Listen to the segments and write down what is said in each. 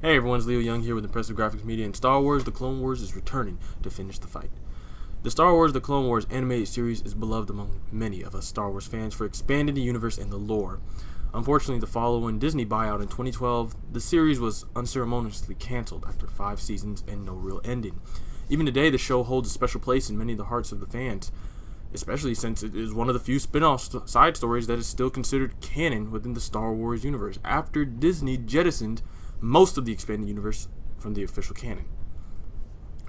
Hey everyone, it's Leo Young here with Impressive Graphics Media, and Star Wars The Clone Wars is returning to finish the fight. The Star Wars The Clone Wars animated series is beloved among many of us Star Wars fans for expanding the universe and the lore. Unfortunately, the following Disney buyout in 2012, the series was unceremoniously canceled after 5 seasons and no real ending. Even today, the show holds a special place in many of the hearts of the fans, especially since it is one of the few spin-off side stories that is still considered canon within the Star Wars universe, after Disney jettisoned most of the expanded universe from the official canon.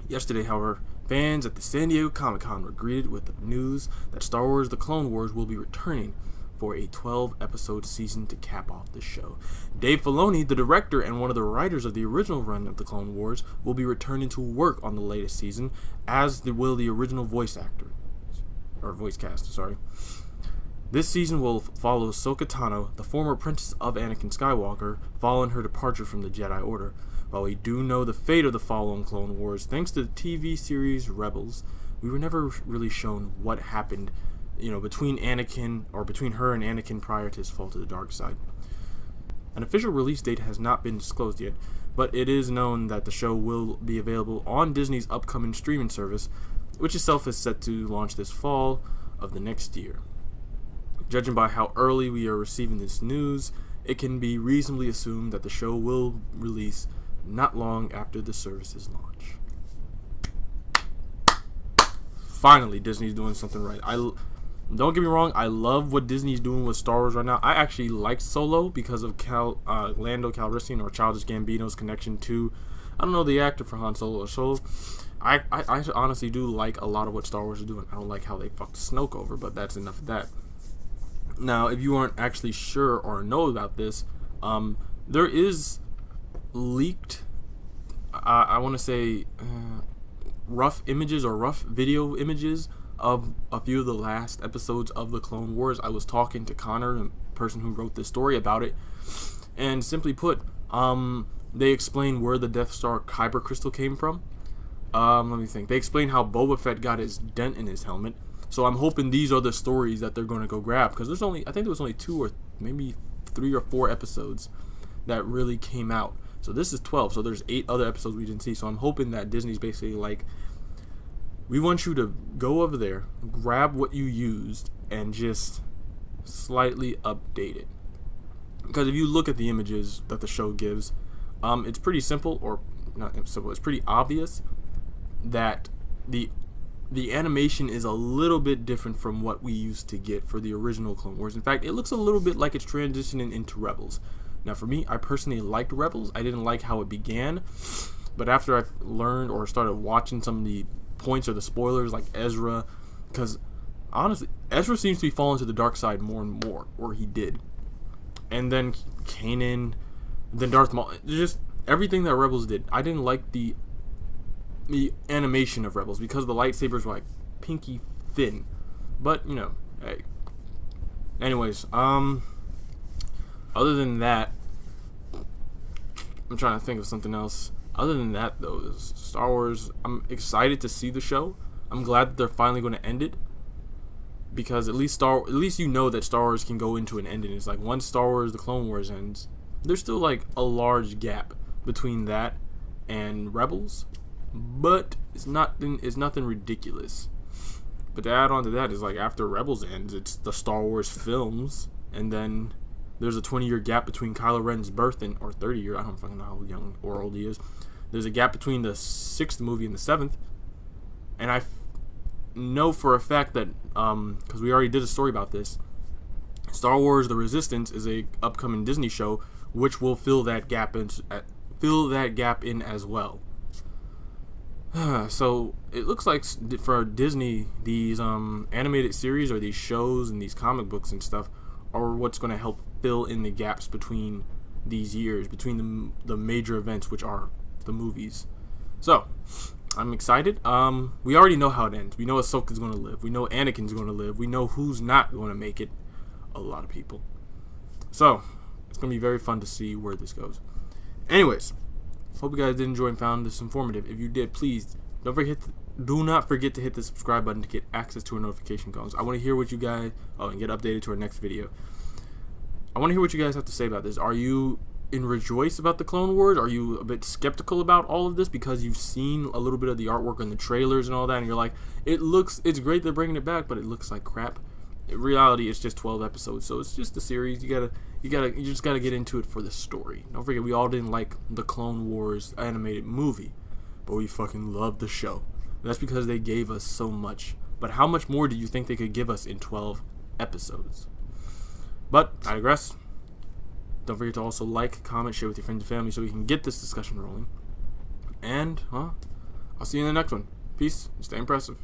Yesterday, however, fans at the San Diego Comic-Con were greeted with the news that Star Wars The Clone Wars will be returning for a 12-episode season to cap off the show. Dave Filoni, the director and one of the writers of the original run of The Clone Wars, will be returning to work on the latest season, as will the original voice cast. This season will follow Ahsoka Tano, the former apprentice of Anakin Skywalker, following her departure from the Jedi Order. While we do know the fate of the following Clone Wars, thanks to the TV series Rebels, we were never really shown what happened, between her and Anakin prior to his fall to the dark side. An official release date has not been disclosed yet, but it is known that the show will be available on Disney's upcoming streaming service, which itself is set to launch this fall of the next year. Judging by how early we are receiving this news, it can be reasonably assumed that the show will release not long after the service's launch. Finally, Disney's doing something right. Don't get me wrong, I love what Disney's doing with Star Wars right now. I actually liked Solo because of Lando Calrissian, or Childish Gambino's connection to, the actor for Han Solo or Solo. I honestly do like a lot of what Star Wars is doing. I don't like how they fucked Snoke over, but that's enough of that. Now, if you aren't actually sure or know about this, there is leaked, I want to say, rough images or rough video images of a few of the last episodes of The Clone Wars. I was talking to Connor, the person who wrote this story, about it, and simply put, they explain where the Death Star Kyber crystal came from. Let me think. They explain how Boba Fett got his dent in his helmet. So I'm hoping these are the stories that they're going to go grab, because I think there was only 2 or maybe 3 or 4 episodes that really came out. So this is 12, so there's 8 other episodes we didn't see. So I'm hoping that Disney's basically like, we want you to go over there, grab what you used, and just slightly update it. Because if you look at the images that the show gives, it's pretty simple, or not simple, it's pretty obvious that the animation is a little bit different from what we used to get for the original Clone Wars. In fact, it looks a little bit like it's transitioning into Rebels. Now, for me, I personally liked Rebels. I didn't like how it began, but after I learned or started watching some of the points or the spoilers, like Ezra, because honestly, Ezra seems to be falling to the dark side more and more, or he did. And then Kanan, then Darth Maul, just everything that Rebels did. I didn't like the animation of Rebels because the lightsabers were like pinky thin, but hey. Anyways, other than that, I'm trying to think of something else. Other than that, though, is Star Wars. I'm excited to see the show. I'm glad that they're finally going to end it, because at least you know that Star Wars can go into an ending. It's like once Star Wars The Clone Wars ends, there's still like a large gap between that and Rebels. But it's nothing ridiculous. But to add on to that is, like, after Rebels ends, it's the Star Wars films, and then there's a 20-year gap between Kylo Ren's birth or 30-year. I don't fucking know how young or old he is. There's a gap between the 6th movie and the 7th, and I know for a fact that because we already did a story about this, Star Wars: The Resistance is a upcoming Disney show which will fill that gap in as well. So it looks like for Disney, these animated series or these shows and these comic books and stuff are what's going to help fill in the gaps between these years, between the major events, which are the movies. So I'm excited. We already know how it ends. We know Ahsoka's going to live. We know Anakin's going to live. We know who's not going to make it. A lot of people. So it's going to be very fun to see where this goes. Anyways, hope you guys did enjoy and found this informative. If you did, please do not forget to hit the subscribe button to get access to our notification codes. I want to hear what you guys and get updated to our next video. I want to hear what you guys have to say about this. Are you rejoice about the Clone Wars? Are you a bit skeptical about all of this because you've seen a little bit of the artwork and the trailers and all that, and you're like, it's great they're bringing it back, but it looks like crap? In reality, it's just 12 episodes, so it's just a series. You just gotta get into it for the story. Don't forget, we all didn't like the Clone Wars animated movie, but we fucking loved the show. And that's because they gave us so much. But how much more do you think they could give us in 12 episodes? But I digress. Don't forget to also like, comment, share with your friends and family so we can get this discussion rolling. And I'll see you in the next one. Peace and stay impressive.